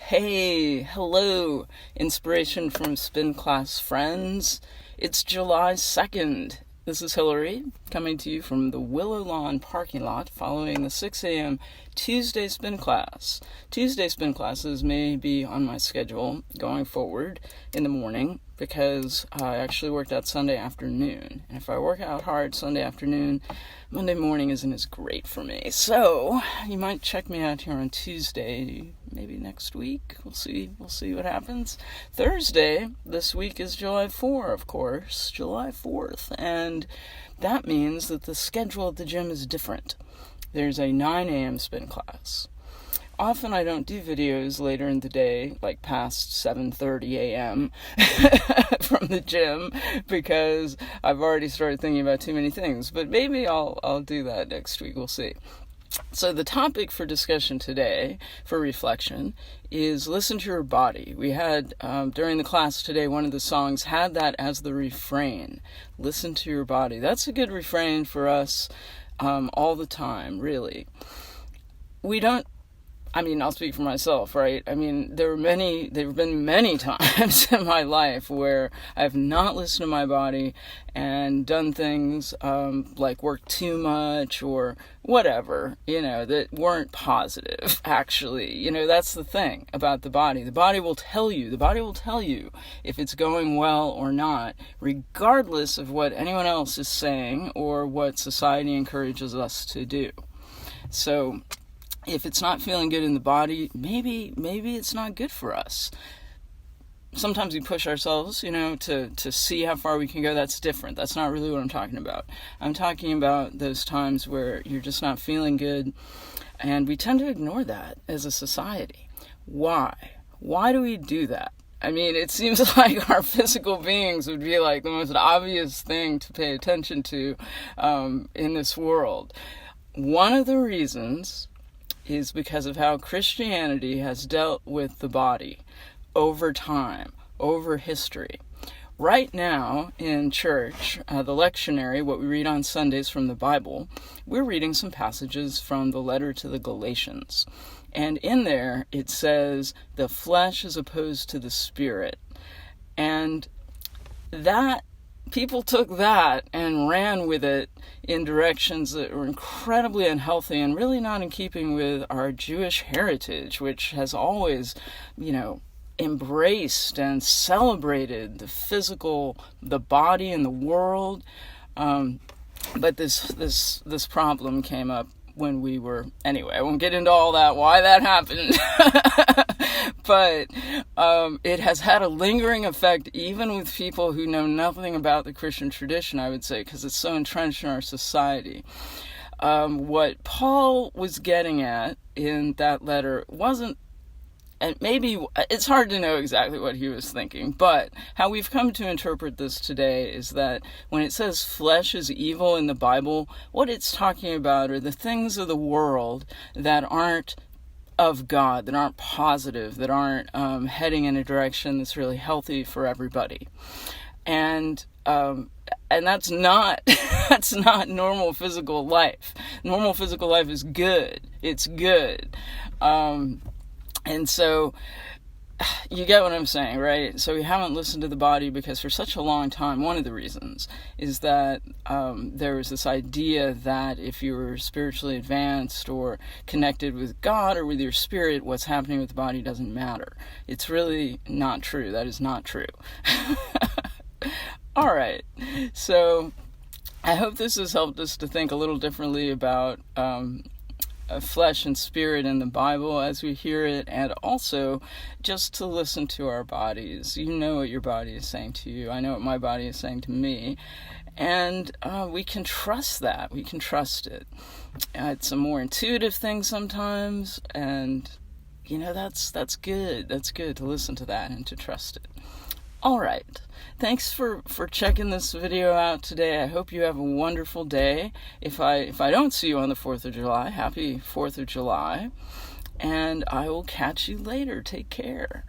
Hey, hello, inspiration from spin class friends. It's July 2nd. This is Hillary coming to you from the Willow Lawn parking lot following the 6 a.m. Tuesday spin class. Tuesday spin classes may be on my schedule going forward in the morning because I actually worked out Sunday afternoon. And if I work out hard Sunday afternoon, Monday morning isn't as great for me. So you might check me out here on Tuesday, maybe next week. We'll see what happens. Thursday this week is July 4, of course, July 4th, and that means that the schedule at the gym is different. There's a 9 a.m. spin class. Often I don't do videos later in the day, like past 7:30 a.m. from the gym, because I've already started thinking about too many things. But maybe I'll do that next week. We'll see. So the topic for discussion today, for reflection, is listen to your body. We had, during the class today, one of the songs had that as the refrain. Listen to your body. That's a good refrain for us all the time, really. I'll speak for myself, right? There have been many times in my life where I've not listened to my body and done things like work too much or whatever, that weren't positive, actually. That's the thing about the body. The body will tell you if it's going well or not, regardless of what anyone else is saying or what society encourages us to do. So if it's not feeling good in the body, maybe it's not good for us. Sometimes we push ourselves, to see how far we can go. That's different. That's not really what I'm talking about. I'm talking about those times where you're just not feeling good, and we tend to ignore that as a society. Why? Why do we do that? It seems like our physical beings would be like the most obvious thing to pay attention to in this world. One of the reasons is because of how Christianity has dealt with the body over time, over history. Right now in church, the lectionary, what we read on Sundays from the Bible, we're reading some passages from the letter to the Galatians. And in there it says, the flesh is opposed to the spirit. And that people took that and ran with it in directions that were incredibly unhealthy and really not in keeping with our Jewish heritage, which has always, embraced and celebrated the physical, the body and the world. But this problem came up when we were, anyway, I won't get into all that, why that happened. But it has had a lingering effect even with people who know nothing about the Christian tradition, I would say, because it's so entrenched in our society. What Paul was getting at in that letter wasn't, and maybe it's hard to know exactly what he was thinking, but how we've come to interpret this today is that when it says flesh is evil in the Bible, what it's talking about are the things of the world that aren't of God, that aren't positive, that aren't heading in a direction that's really healthy for everybody. And that's not that's not normal physical life. Normal physical life is good. It's good. And so you get what I'm saying, right? So we haven't listened to the body because for such a long time, one of the reasons is that there was this idea that if you were spiritually advanced or connected with God or with your spirit, what's happening with the body doesn't matter. It's really not true. That is not true. All right. So I hope this has helped us to think a little differently about flesh and spirit in the Bible as we hear it, and also just to listen to our bodies. You know what your body is saying to you. I know what my body is saying to me. And we can trust that. We can trust it. It's a more intuitive thing sometimes, and that's good. That's good to listen to that and to trust it. All right. Thanks for checking this video out today. I hope you have a wonderful day. If I don't see you on the 4th of July, happy 4th of July. And I will catch you later. Take care.